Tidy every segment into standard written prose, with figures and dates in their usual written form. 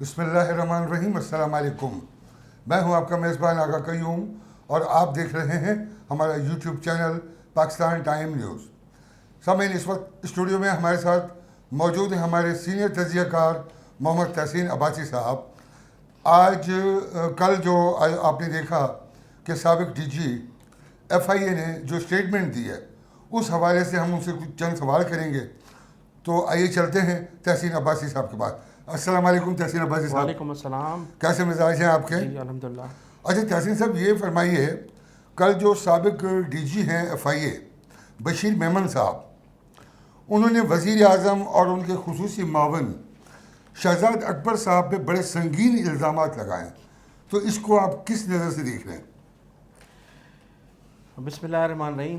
بسم اللہ الرحمن الرحیم. السلام علیکم. میں ہوں آپ کا میزبان آغا قیوم اور آپ دیکھ رہے ہیں ہمارا YouTube channel Pakistan time news. سامعین، اس وقت اسٹوڈیو میں ہمارے ساتھ موجود ہیں ہمارے سینئر تجزیہ کار محمد تحسین عباسی صاحب. آج کل جو آپ نے دیکھا کہ سابق ڈی جی ایف آئی اے نے جو اسٹیٹمنٹ دی ہے، اس حوالے سے ہم ان سے کچھ چند سوال کریں گے. تو آئیے چلتے ہیں تحسین عباسی صاحب کے پاس. السلام علیکم تحسین عباسی صاحب. وعلیکم السلام. کیسے مزاج ہیں آپ کے؟ جی الحمدللہ. اچھا تحسین صاحب، یہ فرمائیے، کل جو سابق ڈی جی ہیں ایف آئی اے بشیر میمن صاحب، انہوں نے وزیر اعظم اور ان کے خصوصی معاون شہزاد اکبر صاحب پہ بڑے سنگین الزامات لگائے. تو اس کو آپ کس نظر سے دیکھ رہے ہیں؟ بسم اللہ الرحمن الرحیم.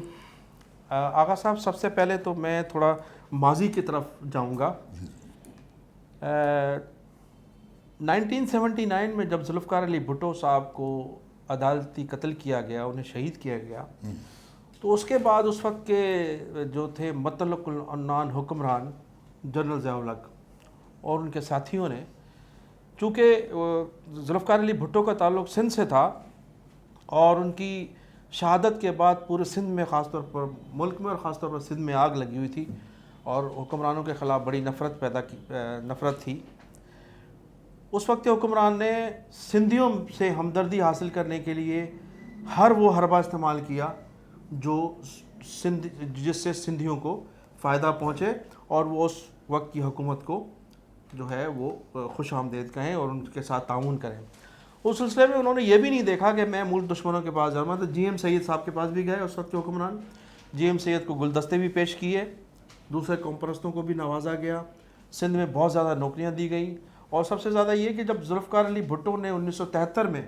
آغا صاحب، سب سے پہلے تو میں تھوڑا ماضی کی طرف جاؤں گا. 1979 میں جب ذوالفقار علی بھٹو صاحب کو عدالتی قتل کیا گیا، انہیں شہید کیا گیا، تو اس کے بعد اس وقت کے جو تھے مطلق العنان حکمران جنرل ضیاء الحق اور ان کے ساتھیوں نے، چونکہ ذوالفقار علی بھٹو کا تعلق سندھ سے تھا اور ان کی شہادت کے بعد پورے سندھ میں، خاص طور پر ملک میں اور خاص طور پر سندھ میں آگ لگی ہوئی تھی اور حکمرانوں کے خلاف بڑی نفرت تھی. اس وقت کے حکمران نے سندھیوں سے ہمدردی حاصل کرنے کے لیے ہر وہ حربہ استعمال کیا جس سے سندھیوں کو فائدہ پہنچے اور وہ اس وقت کی حکومت کو جو ہے وہ خوش آمدید کہیں اور ان کے ساتھ تعاون کریں. اس سلسلے میں انہوں نے یہ بھی نہیں دیکھا کہ میں ملک دشمنوں کے پاس جاؤں گا، تو جی ایم سید صاحب کے پاس بھی گئے. اس وقت کے حکمران جی ایم سید کو گلدستے بھی پیش کیے، دوسرے قوم پرستوں کو بھی نوازا گیا، سندھ میں بہت زیادہ نوکریاں دی گئیں. اور سب سے زیادہ یہ کہ جب ذوالفقار علی بھٹو نے 1973 میں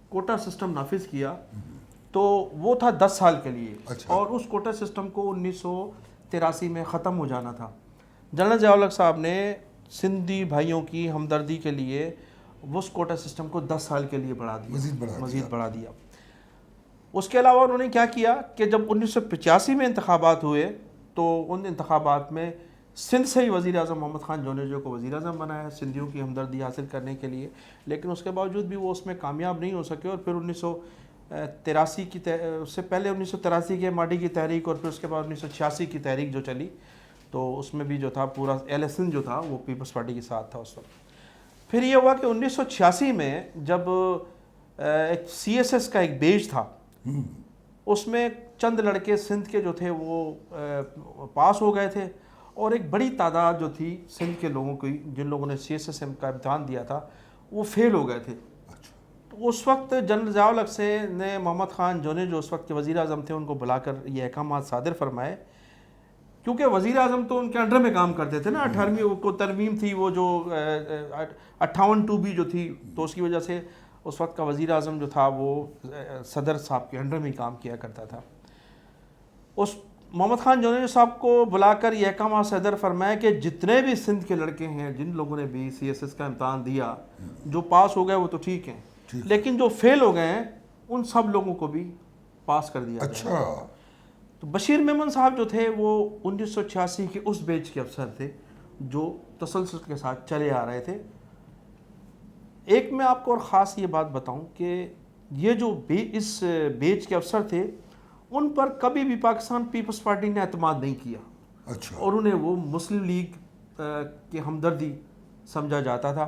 کوٹا سسٹم نافذ کیا تو وہ تھا 10 سال کے لیے. اور اس کوٹا سسٹم کو 1983 میں ختم ہو جانا تھا. جنرل ضیاء الحق صاحب نے سندھی بھائیوں کی ہمدردی کے لیے اس کوٹا سسٹم کو 10 سال کے لیے مزید بڑھا دیا. اس کے علاوہ انہوں نے کیا کیا کہ جب 1985 میں انتخابات ہوئے تو ان انتخابات میں سندھ سے ہی وزیر اعظم محمد خان جونیجو کو وزیر اعظم بنایا سندھیوں کی ہمدردی حاصل کرنے کے لیے. لیکن اس کے باوجود بھی وہ اس میں کامیاب نہیں ہو سکے اور پھر 1983 کی اس سے پہلے 1983 کے ماڈی کی تحریک اور پھر اس کے بعد 1986 کی تحریک جو چلی تو اس میں بھی جو تھا پورا ایل ایس این جو تھا وہ پیپلز پارٹی کے ساتھ تھا اس وقت. پھر یہ ہوا کہ 1986 میں جب ایک سی ایس ایس کا ایک بیچ تھا، اس میں چند لڑکے سندھ کے جو تھے وہ پاس ہو گئے تھے اور ایک بڑی تعداد جو تھی سندھ کے لوگوں کی جن لوگوں نے سی ایس ایس کا امتحان دیا تھا وہ فیل ہو گئے تھے. تو اس وقت جنرل ضیاء الحق سے نے محمد خان جونیجو جو اس وقت کے وزیر اعظم تھے ان کو بلا کر یہ احکامات صادر فرمائے، کیونکہ وزیر اعظم تو ان کے انڈر میں کام کرتے تھے نا. 18ویں کو ترمیم تھی وہ جو 58(2)B جو تھی، تو اس کی وجہ سے اس وقت کا وزیر اعظم جو تھا وہ صدر صاحب کے انڈر میں ہی کام کیا کرتا تھا. اس محمد خان جونیجو صاحب کو بلا کر یہ احکامات صادر فرمایا کہ جتنے بھی سندھ کے لڑکے ہیں جن لوگوں نے بھی سی ایس ایس کا امتحان دیا، جو پاس ہو گئے وہ تو ٹھیک ہیں، لیکن جو فیل ہو گئے ہیں ان سب لوگوں کو بھی پاس کر دیا گیا. تو بشیر میمن صاحب جو تھے وہ 1986 کے اس بیچ کے افسر تھے جو تسلسل کے ساتھ چلے آ رہے تھے. ایک میں آپ کو اور خاص یہ بات بتاؤں کہ یہ جو اس بیچ کے افسر تھے ان پر کبھی بھی پاکستان پیپلز پارٹی نے اعتماد نہیں کیا اور انہیں وہ مسلم لیگ کے ہمدردی سمجھا جاتا تھا.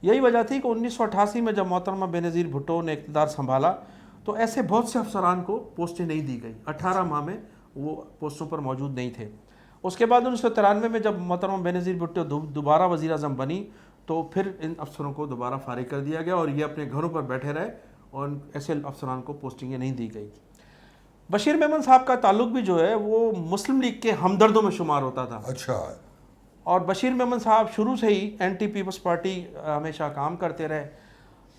یہی وجہ تھی کہ 1988 میں جب محترمہ بینظیر بھٹو نے اقتدار سنبھالا تو ایسے بہت سے افسران کو پوسٹیں نہیں دی گئی. 18 ماہ میں وہ پوسٹوں پر موجود نہیں تھے. اس کے بعد 1993 میں جب محترمہ بینظیر بھٹو دوبارہ وزیر اعظم بنی تو پھر ان افسروں کو دوبارہ فارغ کر دیا گیا اور یہ اپنے گھروں پر بیٹھے رہے اور ایسے افسران کو پوسٹنگیں نہیں دی گئی. بشیر میمن صاحب کا تعلق بھی جو ہے وہ مسلم لیگ کے ہمدردوں میں شمار ہوتا تھا. اور بشیر میمن صاحب شروع سے ہی اینٹی پیپلز پارٹی ہمیشہ کام کرتے رہے.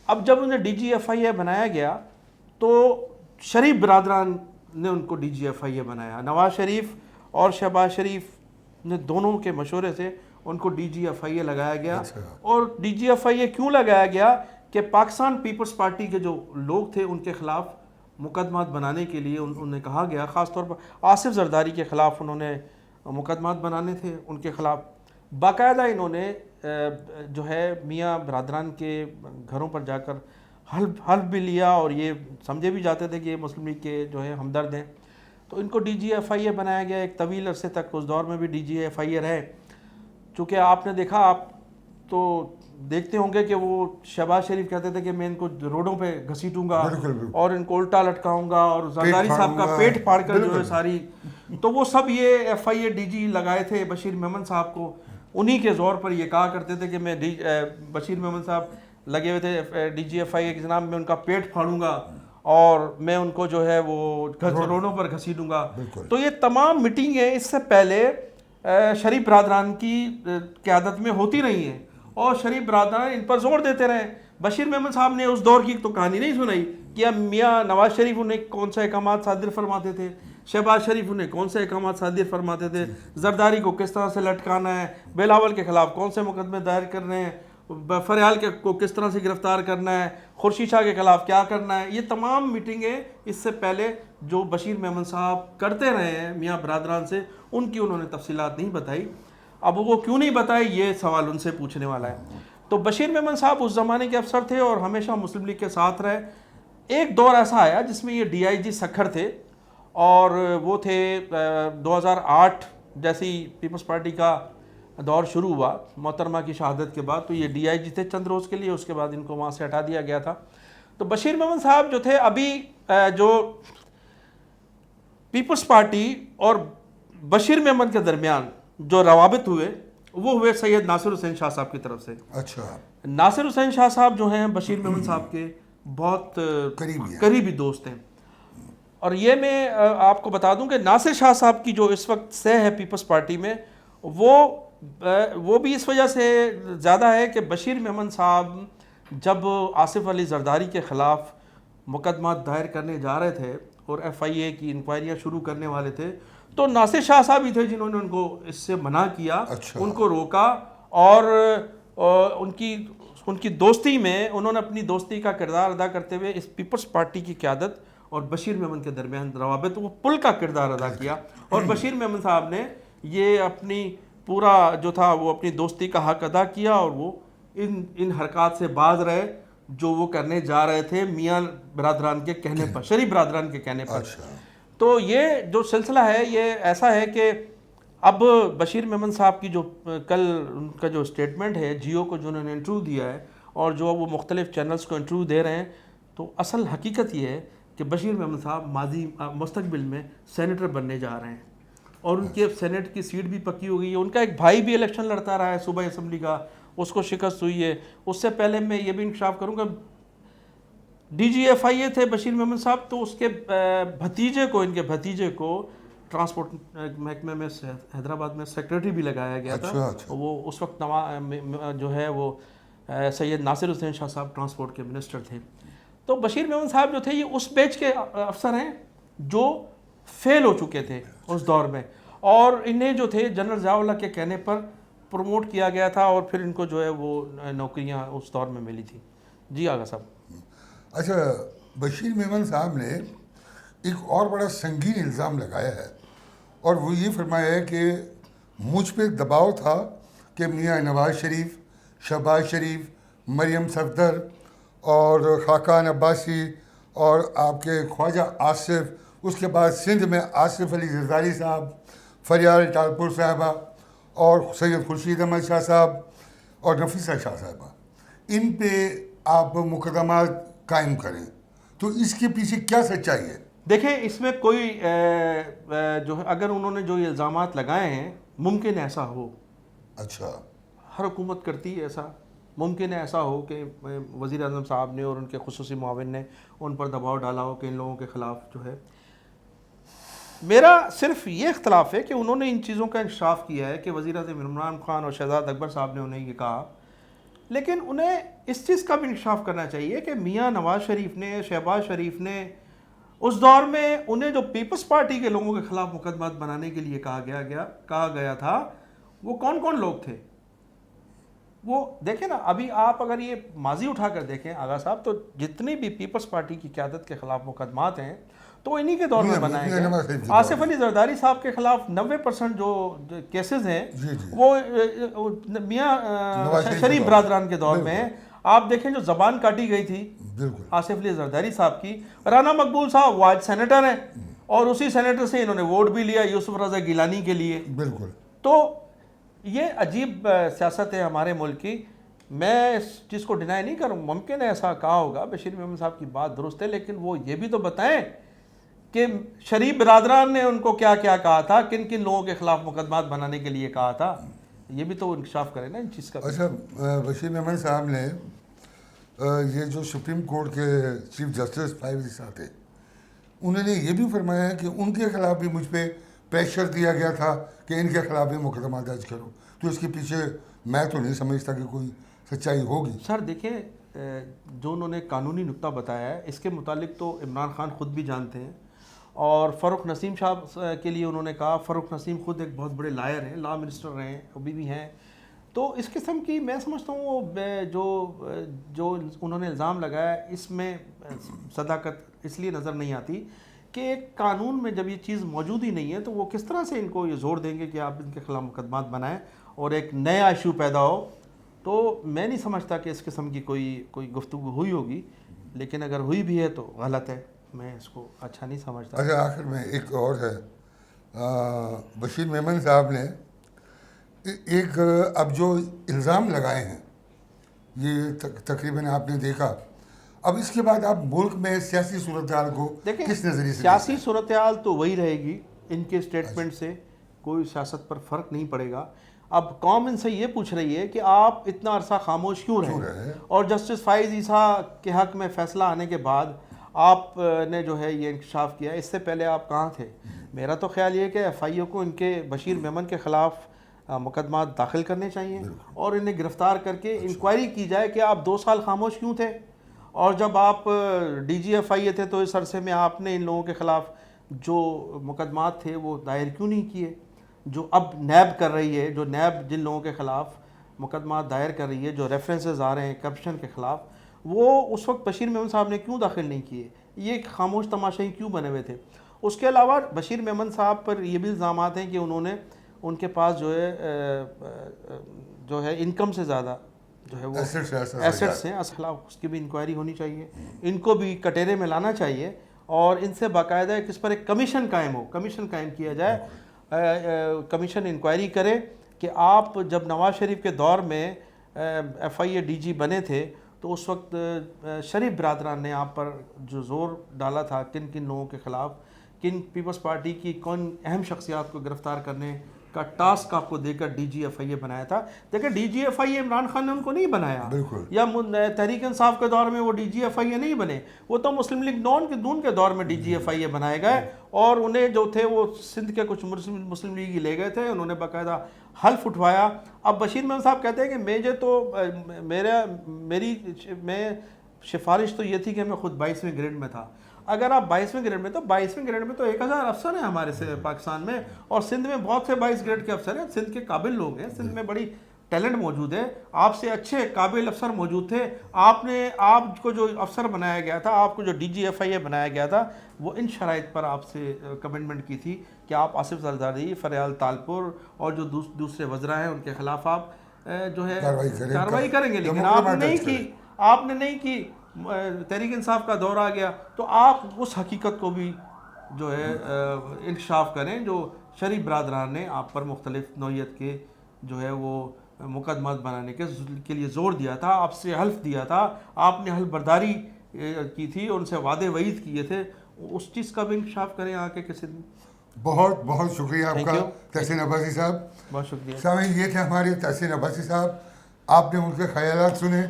اب جب انہیں ڈی جی ایف آئی اے بنایا گیا تو شریف برادران نے ان کو ڈی جی ایف آئی اے بنایا. نواز شریف اور شہباز شریف نے دونوں کے مشورے سے ان کو ڈی جی ایف آئی اے لگایا گیا. اور ڈی جی ایف آئی اے کیوں لگایا گیا کہ پاکستان پیپلز پارٹی کے جو لوگ تھے ان کے خلاف مقدمات بنانے کے لیے انہوں نے کہا گیا، خاص طور پر آصف زرداری کے خلاف انہوں نے مقدمات بنانے تھے ان کے خلاف. باقاعدہ انہوں نے جو ہے میاں برادران کے گھروں پر جا کر حلف بھی لیا اور یہ سمجھے بھی جاتے تھے کہ یہ مسلم لیگ کے جو ہے ہمدرد ہیں. تو ان کو ڈی جی ایف آئی اے بنایا گیا ایک طویل عرصے تک. اس دور میں بھی ڈی جی ایف آئی اے رہے. چونکہ آپ نے دیکھا, آپ تو دیکھتے ہوں گے کہ وہ شہباز شریف کہتے تھے کہ میں ان کو روڈوں پہ گھسیٹوں گا اور ان کو الٹا لٹکاؤں گا اور زرداری صاحب کا پیٹ پھاڑ کر جو ہے ساری, تو وہ سب یہ ایف آئی اے ڈی جی لگائے تھے بشیر میمن صاحب کو. انہی کے زور پر یہ کہا کرتے تھے کہ میں بشیر میمن صاحب لگے ہوئے تھے ڈی جی ایف آئی اے کے جناب, میں ان کا پیٹ پھاڑوں گا اور میں ان کو جو ہے وہ روڈوں پر گھسیٹوں گا. تو یہ تمام میٹنگیں اس سے پہلے شریف برادران کی قیادت میں ہوتی رہی ہیں اور شریف برادران ان پر زور دیتے رہے. بشیر میمن صاحب نے اس دور کی تو کہانی نہیں سنائی کہ میاں نواز شریف انہیں کون سے احکامات صادر فرماتے تھے, شہباز شریف انہیں کون سے احکامات صادر فرماتے تھے, زرداری کو کس طرح سے لٹکانا ہے, بلاول کے خلاف کون سے مقدمے دائر کرنے ہیں, فریال کو کس طرح سے گرفتار کرنا ہے, خورشید شاہ کے خلاف کیا کرنا ہے. یہ تمام میٹنگیں اس سے پہلے جو بشیر میمن صاحب کرتے رہے ہیں میاں برادران سے, ان کی انہوں نے تفصیلات نہیں بتائی. اب وہ کیوں نہیں بتائی, یہ سوال ان سے پوچھنے والا ہے. تو بشیر میمن صاحب اس زمانے کے افسر تھے اور ہمیشہ مسلم لیگ کے ساتھ رہے. ایک دور ایسا آیا جس میں یہ ڈی آئی جی سکھر تھے اور وہ تھے 2008 جیسی پیپلز پارٹی کا دور شروع ہوا محترمہ کی شہادت کے بعد, تو یہ ڈی آئی جی تھے چند روز کے لیے, اس کے بعد ان کو وہاں سے ہٹا دیا گیا تھا. تو بشیر میمن صاحب جو تھے, ابھی جو پیپلز پارٹی اور بشیر میمن کے درمیان جو روابط ہوئے وہ ہوئے سید ناصر حسین شاہ صاحب کی طرف سے. اچھا, ناصر حسین شاہ صاحب جو ہیں بشیر میمن صاحب کے بہت قریبی دوست ہیں. اور یہ میں آپ کو بتا دوں کہ ناصر شاہ صاحب کی جو اس وقت سہ ہے پیپلز پارٹی میں, وہ بھی اس وجہ سے زیادہ ہے کہ بشیر میمن صاحب جب آصف علی زرداری کے خلاف مقدمات دائر کرنے جا رہے تھے اور ایف آئی اے کی انکوائریاں شروع کرنے والے تھے, تو ناصر شاہ صاحب ہی تھے جنہوں نے ان کو اس سے منع کیا, ان کو روکا اور ان کی دوستی میں انہوں نے اپنی دوستی کا کردار ادا کرتے ہوئے اس پیپلز پارٹی کی قیادت اور بشیر میمن کے درمیان روابط وہ پل کا کردار ادا کیا. اور بشیر میمن صاحب نے یہ اپنی پورا جو تھا وہ اپنی دوستی کا حق ادا کیا اور وہ ان حرکات سے باز رہے جو وہ کرنے جا رہے تھے میاں برادران کے کہنے پر, شریف برادران کے کہنے پر. تو یہ جو سلسلہ ہے یہ ایسا ہے کہ اب بشیر میمن صاحب کی جو کل ان کا جو اسٹیٹمنٹ ہے جیو کو جو انہوں نے انٹرویو دیا ہے اور جو وہ مختلف چینلز کو انٹرویو دے رہے ہیں, تو اصل حقیقت یہ ہے کہ بشیر میمن صاحب مستقبل میں سینیٹر بننے جا رہے ہیں اور ان کی اب سینیٹ کی سیٹ بھی پکی ہو گئی ہے. ان کا ایک بھائی بھی الیکشن لڑتا رہا ہے صوبائی اسمبلی کا, اس کو شکست ہوئی ہے. اس سے پہلے میں یہ بھی انکشاف کروں گا, ڈی جی ایف آئی اے تھے بشیر میمن صاحب, تو اس کے ان کے بھتیجے کو ٹرانسپورٹ محکمے میں حیدرآباد میں سیکریٹری بھی لگایا گیا تھا. وہ اس وقت جو ہے وہ سید ناصر حسین شاہ صاحب ٹرانسپورٹ کے منسٹر تھے. تو بشیر میمن صاحب جو تھے یہ اس بیچ کے افسر ہیں جو فیل ہو چکے تھے اس دور میں, اور انہیں جو تھے جنرل ضیاء اللہ کے کہنے پر پروموٹ کیا گیا تھا اور پھر ان کو جو ہے وہ نوکریاں اس دور میں ملی تھی. جی آغا صاحب. اچھا, بشیر میمن صاحب نے ایک اور بڑا سنگین الزام لگایا ہے اور وہ یہ فرمایا ہے کہ مجھ پہ دباؤ تھا کہ میاں نواز شریف, شہباز شریف, مریم صفدر اور خاقان عباسی اور آپ کے خواجہ آصف, اس کے بعد سندھ میں آصف علی زرداری صاحب, فریال ٹالپور صاحبہ اور سید خورشید احمد شاہ صاحب اور نفیسہ شاہ صاحبہ, ان پہ آپ مقدمات قائم کریں, تو اس کے پیچھے کیا سچائی ہے؟ دیکھیں اس میں کوئی جو ہے اگر انہوں نے جو یہ الزامات لگائے ہیں ممکن ایسا ہو, اچھا, ہر حکومت کرتی ہے ایسا, ممکن ہے ایسا ہو کہ وزیر اعظم صاحب نے اور ان کے خصوصی معاون نے ان پر دباؤ ڈالا ہو کہ ان لوگوں کے خلاف جو ہے. میرا صرف یہ اختلاف ہے کہ انہوں نے ان چیزوں کا انکشاف کیا ہے کہ وزیر اعظم عمران خان اور شہزاد اکبر صاحب نے انہیں یہ کہا, لیکن انہیں اس چیز کا بھی انکشاف کرنا چاہیے کہ میاں نواز شریف نے, شہباز شریف نے اس دور میں انہیں جو پیپلز پارٹی کے لوگوں کے خلاف مقدمات بنانے کے لیے کہا گیا تھا وہ کون کون لوگ تھے. وہ دیکھیں نا, ابھی آپ اگر یہ ماضی اٹھا کر دیکھیں آغا صاحب, تو جتنی بھی پیپلز پارٹی کی قیادت کے خلاف مقدمات ہیں تو وہ انہی کے دور میں بنائے گئے. آصف علی زرداری صاحب کے خلاف 90% جو کیسز ہیں وہ میاں شریف برادران کے دور میں ہیں. آپ دیکھیں جو زبان کاٹی گئی تھی آصف علی زرداری صاحب کی, رانا مقبول صاحب وہ آج سینیٹر ہیں اور اسی سینیٹر سے انہوں نے ووٹ بھی لیا یوسف رضا گیلانی کے لیے. بالکل. تو یہ عجیب سیاست ہے ہمارے ملک کی. میں اس چیز کو ڈینائی نہیں کروں, ممکن ہے ایسا کہا ہوگا, بشیر محمد صاحب کی بات درست ہے, لیکن وہ یہ بھی تو بتائیں کہ شریف برادران نے ان کو کیا کیا کہا تھا, کن کن لوگوں کے خلاف مقدمات بنانے کے لیے کہا تھا. یہ بھی تو انکشاف کریں نا ان چیز کا. اچھا, بشیر محمد صاحب نے یہ جو سپریم کورٹ کے چیف جسٹس فائز صاحب تھے, انہوں نے یہ بھی فرمایا کہ ان کے خلاف بھی مجھ پہ پریشر دیا گیا تھا کہ ان کے خلاف بھی مقدمہ درج کرو. تو اس کے پیچھے میں تو نہیں سمجھتا کہ کوئی سچائی ہوگی. سر دیکھیں جو انہوں نے قانونی نکتہ بتایا ہے اس کے متعلق تو عمران خان خود بھی جانتے ہیں, اور فاروق نسیم صاحب کے لیے انہوں نے کہا, فاروق نسیم خود ایک بہت بڑے لائر ہیں, لا منسٹر رہے ہیں, ابھی بھی ہیں. تو اس قسم کی میں سمجھتا ہوں وہ جو انہوں نے الزام لگایا اس میں صداقت اس لیے نظر نہیں آتی کہ ایک قانون میں جب یہ چیز موجود ہی نہیں ہے تو وہ کس طرح سے ان کو یہ زور دیں گے کہ آپ ان کے خلاف مقدمات بنائیں اور ایک نیا ایشو پیدا ہو. تو میں نہیں سمجھتا کہ اس قسم کی کوئی گفتگو ہوئی ہوگی, لیکن اگر ہوئی بھی ہے تو غلط ہے, میں اس کو اچھا نہیں سمجھتا. اچھا, آخر میں ایک اور ہے, بشیر میمن صاحب نے ایک اب جو الزام لگائے ہیں یہ تقریباً آپ نے دیکھا, اب اس کے بعد آپ ملک میں سیاسی صورتحال کو کس نظریے سے سیاسی صورتحال تو وہی رہے گی, ان کے اسٹیٹمنٹ سے کوئی سیاست پر فرق نہیں پڑے گا. اب قوم ان سے یہ پوچھ رہی ہے کہ آپ اتنا عرصہ خاموش کیوں رہے, اور جسٹس فائز عیسیٰ کے حق میں فیصلہ آنے کے بعد آپ نے جو ہے یہ انکشاف کیا, اس سے پہلے آپ کہاں تھے؟ میرا تو خیال یہ کہ ایف آئی او کو ان کے بشیر میمن کے خلاف مقدمات داخل کرنے چاہیے اور انہیں گرفتار کر کے انکوائری کی جائے کہ آپ 2 سال خاموش کیوں تھے, اور جب آپ ڈی جی ایف آئی اے تھے تو اس عرصے میں آپ نے ان لوگوں کے خلاف جو مقدمات تھے وہ دائر کیوں نہیں کیے, جو اب نیب کر رہی ہے, جو نیب جن لوگوں کے خلاف مقدمات دائر کر رہی ہے, جو ریفرنسز آ رہے ہیں کرپشن کے خلاف, وہ اس وقت بشیر میمن صاحب نے کیوں داخل نہیں کیے, یہ خاموش تماشائی کیوں بنے ہوئے تھے. اس کے علاوہ بشیر میمن صاحب پر یہ بھی الزامات ہیں کہ انہوں نے ان کے پاس جو ہے انکم سے زیادہ جو ہے وہ ایسٹس ہیں, خلاف اس کی بھی انکوائری ہونی چاہیے, ان کو بھی کٹہرے میں لانا چاہیے اور ان سے باقاعدہ اس پر ایک کمیشن قائم ہو, کمیشن قائم کیا جائے, کمیشن انکوائری کرے کہ آپ جب نواز شریف کے دور میں ایف آئی اے ڈی جی بنے تھے تو اس وقت شریف برادران نے آپ پر جو زور ڈالا تھا, کن کن لوگوں کے خلاف, کن پیپلز پارٹی کی کون اہم شخصیات کو گرفتار کرنے کا ٹاسک آپ کو دے کر ڈی جی ایف آئی اے بنایا تھا. دیکھیں ڈی جی ایف آئی اے عمران خان نے ان کو نہیں بنایا, یا تحریک انصاف کے دور میں وہ ڈی جی ایف آئی اے نہیں بنے, وہ تو مسلم لیگ نون کے دور میں ڈی جی ایف آئی اے بنائے گئے, اور انہیں جو تھے وہ سندھ کے کچھ مسلم لیگی لے گئے تھے, انہوں نے باقاعدہ حلف اٹھوایا. اب بشیر محمد صاحب کہتے ہیں کہ میں سفارش تو یہ تھی کہ میں خود 22ویں گریڈ میں تھا. اگر آپ 22ویں گریڈ میں, تو 22ویں گریڈ میں تو 1000 افسر ہیں ہمارے سے پاکستان میں, اور سندھ میں بہت سے 22 گریڈ کے افسر ہیں, سندھ کے قابل لوگ ہیں, سندھ میں بڑی ٹیلنٹ موجود ہے, آپ سے اچھے قابل افسر موجود تھے. آپ کو جو افسر بنایا گیا تھا, آپ کو جو ڈی جی ایف آئی اے بنایا گیا تھا, وہ ان شرائط پر آپ سے کمٹمنٹ کی تھی کہ آپ آصف زرداری, فریال تالپور اور جو دوسرے وزراء ہیں ان کے خلاف آپ جو ہے کارروائی کریں گے, لیکن آپ نے نہیں کی. تحریک انصاف کا دور آ گیا تو آپ اس حقیقت کو بھی جو ہے انکشاف کریں جو شریف برادران نے آپ پر مختلف نوعیت کے جو ہے وہ مقدمات بنانے کے لیے زور دیا تھا, آپ سے حلف دیا تھا, آپ نے حلف برداری کی تھی, ان سے وعدے وعید کیے تھے, اس چیز کا بھی انکشاف کریں آ کے کسی دن. بہت بہت شکریہ آپ کا تحسین عباسی صاحب. بہت شکریہ. سامعین, یہ تھے ہمارے تحسین عباسی صاحب, آپ نے ان کے خیالات سنے.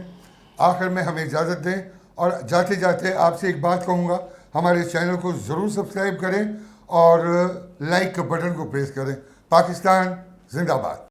آخر میں ہمیں اجازت دیں, اور جاتے جاتے آپ سے ایک بات کہوں گا, ہمارے چینل کو ضرور سبسکرائب کریں اور لائک کا بٹن کو پریس کریں. پاکستان زندہ باد.